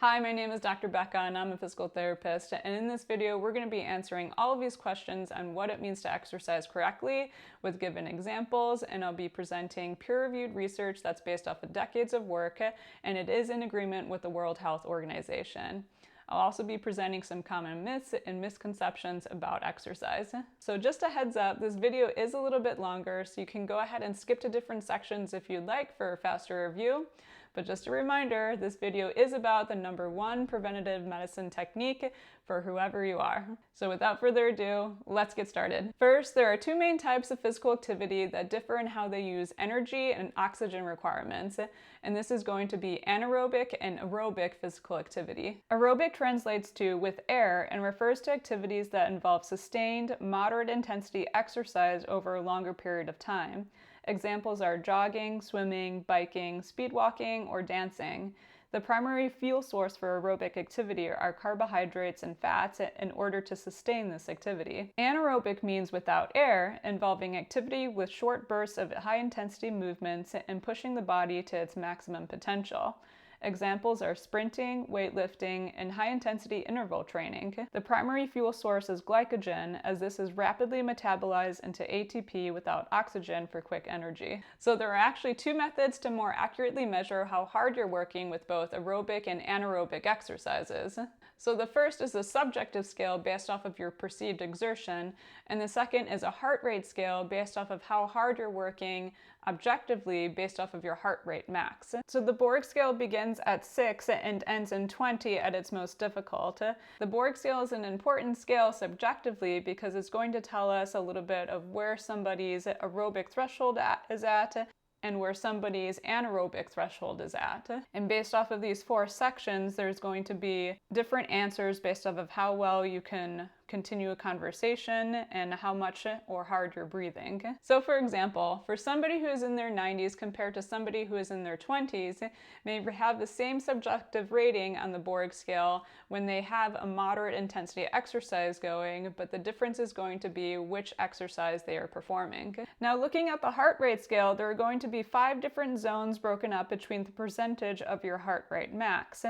Hi, my name is Dr. Becca and I'm a physical therapist, and in this video we're going to be answering all of these questions on what it means to exercise correctly with given examples, and I'll be presenting peer-reviewed research that's based off of decades of work, and it is in agreement with the World Health Organization. I'll also be presenting some common myths and misconceptions about exercise. So just a heads up, this video is a little bit longer, so you can go ahead and skip to different sections if you'd like for a faster review. But just a reminder, this video is about the #1 preventative medicine technique for whoever you are. So without further ado, let's get started. First, there are two main types of physical activity that differ in how they use energy and oxygen requirements, and this is going to be anaerobic and aerobic physical activity. Aerobic translates to with air and refers to activities that involve sustained, moderate intensity exercise over a longer period of time. Examples are jogging, swimming, biking, speed walking, or dancing. The primary fuel source for aerobic activity are carbohydrates and fats in order to sustain this activity. Anaerobic means without air, involving activity with short bursts of high-intensity movements and pushing the body to its maximum potential. Examples are sprinting, weightlifting, and high-intensity interval training. The primary fuel source is glycogen, as this is rapidly metabolized into ATP without oxygen for quick energy. So there are actually two methods to more accurately measure how hard you're working with both aerobic and anaerobic exercises. So the first is a subjective scale based off of your perceived exertion, and the second is a heart rate scale based off of how hard you're working objectively based off of your heart rate max. So the Borg scale begins at 6 and ends in 20 at its most difficult. The Borg scale is an important scale subjectively because it's going to tell us a little bit of where somebody's aerobic threshold is at and where somebody's anaerobic threshold is at. And based off of these 4 sections, there's going to be different answers based off of how well you can continue a conversation and how much or hard you're breathing. So for example, for somebody who is in their 90s compared to somebody who is in their 20s, may have the same subjective rating on the Borg scale when they have a moderate intensity exercise going, but the difference is going to be which exercise they are performing. Now looking at the heart rate scale, there are going to be 5 different zones broken up between the percentage of your heart rate max.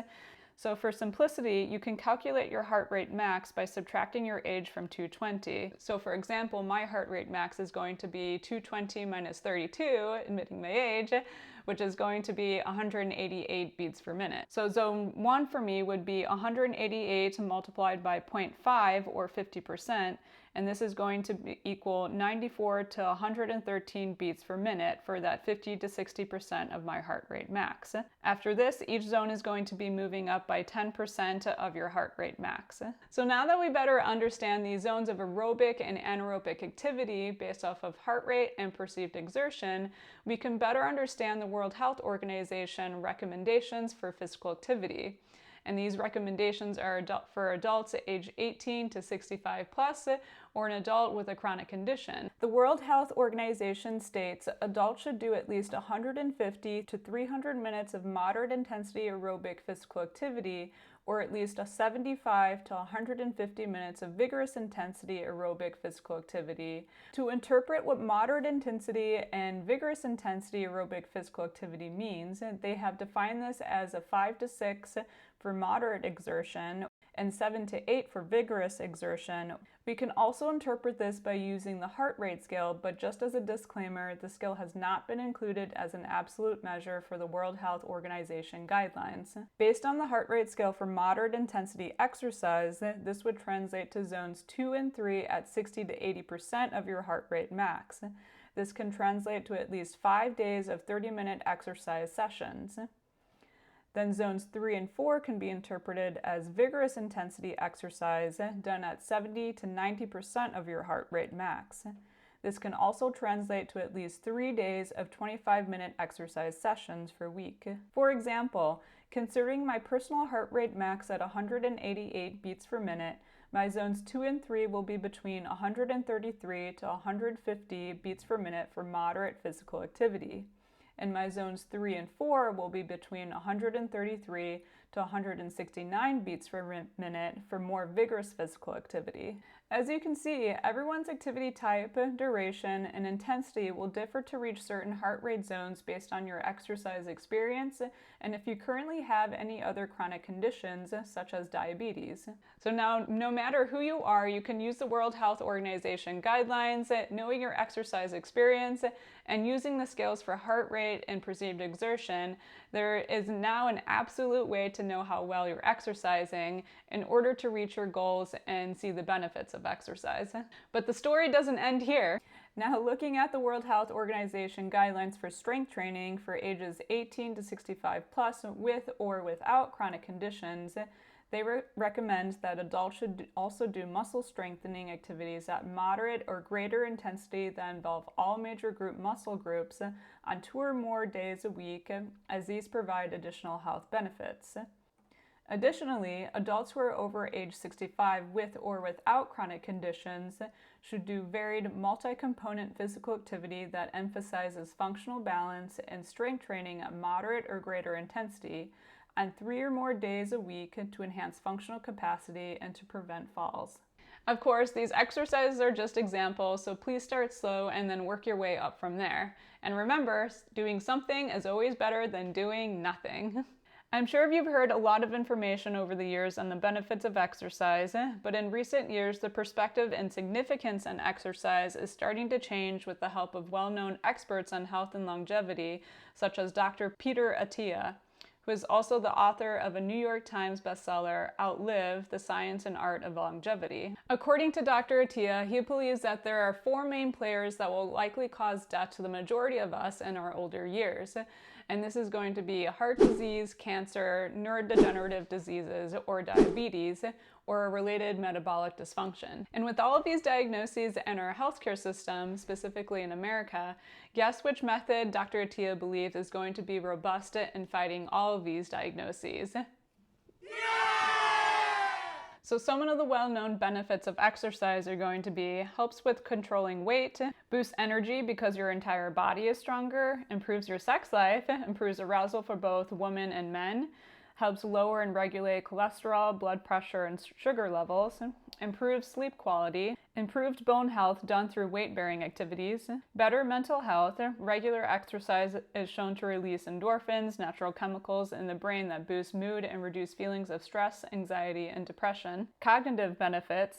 So for simplicity, you can calculate your heart rate max by subtracting your age from 220. So for example, my heart rate max is going to be 220 minus 32, admitting my age, which is going to be 188 beats per minute. So zone 1 for me would be 188 multiplied by 0.5 or 50%, and this is going to equal 94 to 113 beats per minute for that 50 to 60% of my heart rate max. After this, each zone is going to be moving up by 10% of your heart rate max. So now that we better understand these zones of aerobic and anaerobic activity based off of heart rate and perceived exertion, we can better understand the World Health Organization recommendations for physical activity. And these recommendations are for adults age 18 to 65 plus, or an adult with a chronic condition. The World Health Organization states adults should do at least 150 to 300 minutes of moderate intensity aerobic physical activity, or at least 75 to 150 minutes of vigorous intensity aerobic physical activity. To interpret what moderate intensity and vigorous intensity aerobic physical activity means, they have defined this as a 5 to 6 for moderate exertion and 7 to 8 for vigorous exertion. We can also interpret this by using the heart rate scale, but just as a disclaimer, the scale has not been included as an absolute measure for the World Health Organization guidelines. Based on the heart rate scale for moderate intensity exercise, this would translate to zones 2 and 3 at 60 to 80% of your heart rate max. This can translate to at least 5 days of 30-minute exercise sessions. Then zones 3 and 4 can be interpreted as vigorous intensity exercise done at 70 to 90% of your heart rate max. This can also translate to at least 3 days of 25-minute exercise sessions per week. For example, considering my personal heart rate max at 188 beats per minute, my zones 2 and 3 will be between 133 to 150 beats per minute for moderate physical activity. And my zones 3 and 4 will be between 133 to 169 beats per minute for more vigorous physical activity. As you can see, everyone's activity type, duration, and intensity will differ to reach certain heart rate zones based on your exercise experience and if you currently have any other chronic conditions such as diabetes. So now, no matter who you are, you can use the World Health Organization guidelines, knowing your exercise experience, and using the scales for heart rate and perceived exertion. There is now an absolute way to know how well you're exercising in order to reach your goals and see the benefits of exercise. But the story doesn't end here. Now, looking at the World Health Organization guidelines for strength training for ages 18 to 65 plus with or without chronic conditions, they recommend that adults should also do muscle strengthening activities at moderate or greater intensity that involve all major group muscle groups on 2 or more days a week, as these provide additional health benefits. Additionally, adults who are over age 65 with or without chronic conditions should do varied multi-component physical activity that emphasizes functional balance and strength training at moderate or greater intensity on 3 or more days a week to enhance functional capacity and to prevent falls. Of course, these exercises are just examples, so please start slow and then work your way up from there. And remember, doing something is always better than doing nothing. I'm sure you've heard a lot of information over the years on the benefits of exercise, but in recent years, the perspective and significance in exercise is starting to change with the help of well-known experts on health and longevity, such as Dr. Peter Attia, who is also the author of a New York Times bestseller, Outlive: The Science and Art of Longevity. According to Dr. Attia, he believes that there are 4 main players that will likely cause death to the majority of us in our older years. And this is going to be heart disease, cancer, neurodegenerative diseases, or diabetes, or a related metabolic dysfunction. And with all of these diagnoses in our healthcare system, specifically in America, guess which method Dr. Attia believes is going to be robust in fighting all of these diagnoses? So some of the well-known benefits of exercise are going to be helps with controlling weight, boosts energy because your entire body is stronger, improves your sex life, improves arousal for both women and men, helps lower and regulate cholesterol, blood pressure, and sugar levels, improves sleep quality, improved bone health done through weight-bearing activities, better mental health. Regular exercise is shown to release endorphins, natural chemicals in the brain that boost mood and reduce feelings of stress, anxiety, and depression. Cognitive benefits,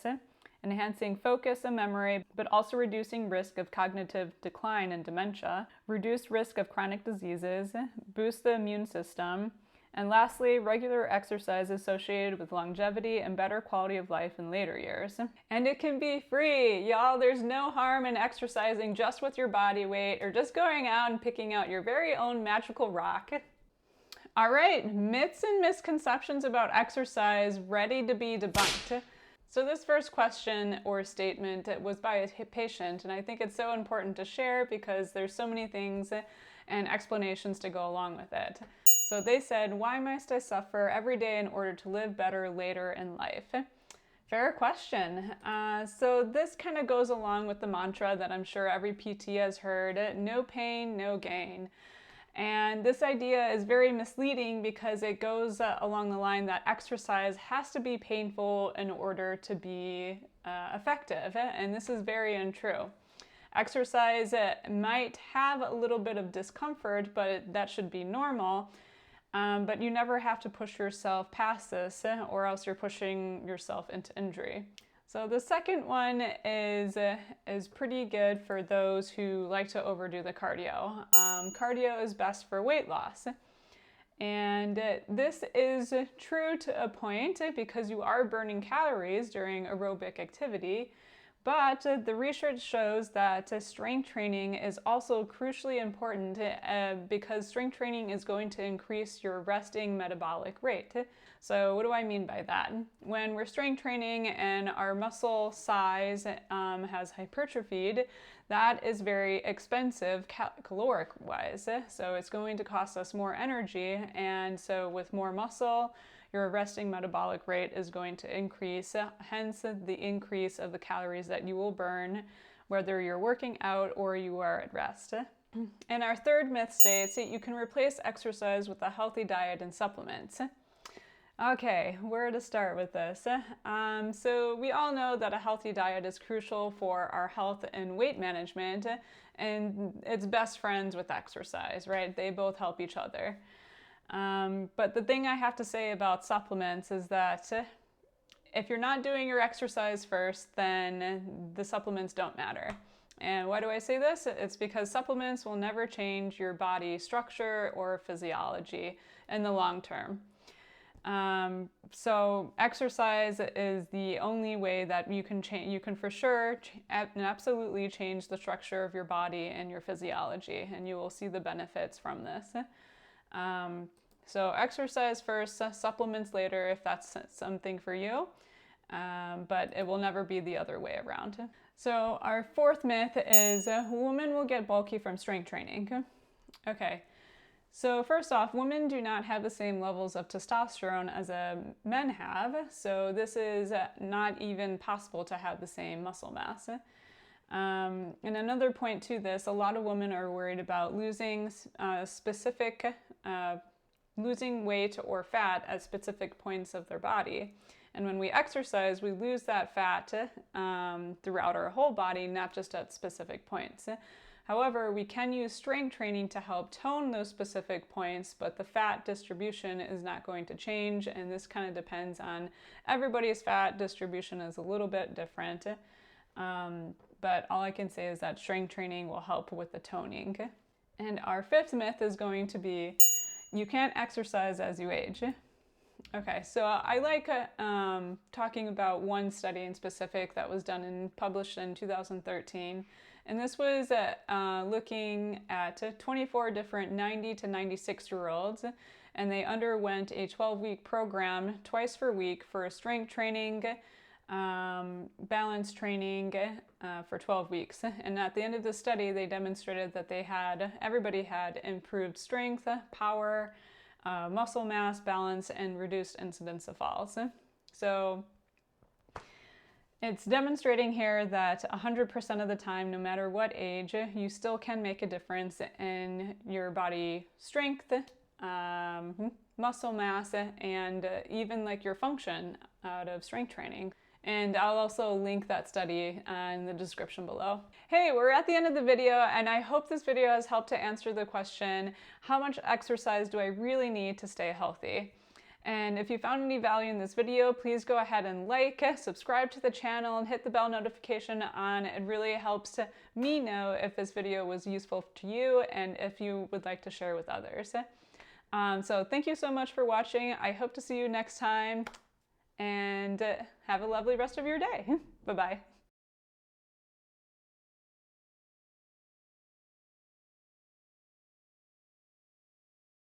enhancing focus and memory, but also reducing risk of cognitive decline and dementia, reduced risk of chronic diseases, boost the immune system, and lastly, regular exercise associated with longevity and better quality of life in later years. And it can be free, y'all. There's no harm in exercising just with your body weight or just going out and picking out your very own magical rock. All right, myths and misconceptions about exercise ready to be debunked. So this first question or statement was by a patient, and I think it's so important to share because there's so many things and explanations to go along with it. So they said, "Why must I suffer every day in order to live better later in life?" Fair question. So this kind of goes along with the mantra that I'm sure every PT has heard, no pain, no gain. And this idea is very misleading because it goes along the line that exercise has to be painful in order to be effective. And this is very untrue. Exercise might have a little bit of discomfort, but that should be normal. But you never have to push yourself past this or else you're pushing yourself into injury. So the second one is pretty good for those who like to overdo the cardio. Cardio is best for weight loss. And this is true to a point because you are burning calories during aerobic activity. But the research shows that strength training is also crucially important because strength training is going to increase your resting metabolic rate. So what do I mean by that? When we're strength training and our muscle size has hypertrophied, that is very expensive caloric-wise. So it's going to cost us more energy, and so with more muscle, your resting metabolic rate is going to increase, hence the increase of the calories that you will burn, whether you're working out or you are at rest. And our third myth states that you can replace exercise with a healthy diet and supplements. Okay, where to start with this? So we all know that a healthy diet is crucial for our health and weight management, and it's best friends with exercise, right? They both help each other. But the thing I have to say about supplements is that if you're not doing your exercise first, then the supplements don't matter. And why do I say this? It's because supplements will never change your body structure or physiology in the long term. So exercise is the only way that you can change. You can for sure and absolutely change the structure of your body and your physiology, and you will see the benefits from this. So exercise first, supplements later if that's something for you, but it will never be the other way around. So our fourth myth is women will get bulky from strength training. Okay. So first off, women do not have the same levels of testosterone as men have, so this is not even possible to have the same muscle mass. And another point to this, a lot of women are worried about losing losing weight or fat at specific points of their body. And when we exercise, we lose that fat throughout our whole body, not just at specific points. However, we can use strength training to help tone those specific points, but the fat distribution is not going to change, and this kind of depends on everybody's fat distribution is a little bit different. But all I can say is that strength training will help with the toning. And our fifth myth is going to be, you can't exercise as you age. Okay, so I like talking about one study in specific that was done and published in 2013. And this was looking at 24 different 90 to 96-year-olds, and they underwent a 12-week program twice per week for strength training, balance training for 12 weeks. And at the end of the study, they demonstrated that everybody had improved strength, power, muscle mass, balance, and reduced incidence of falls. So it's demonstrating here that 100% of the time, no matter what age, you still can make a difference in your body strength, muscle mass, and even like your function out of strength training. And I'll also link that study in the description below. Hey, we're at the end of the video, and I hope this video has helped to answer the question, how much exercise do I really need to stay healthy? And if you found any value in this video, please go ahead and like, subscribe to the channel, and hit the bell notification on. It really helps me know if this video was useful to you and if you would like to share with others. So thank you so much for watching. I hope to see you next time, and have a lovely rest of your day. Bye-bye.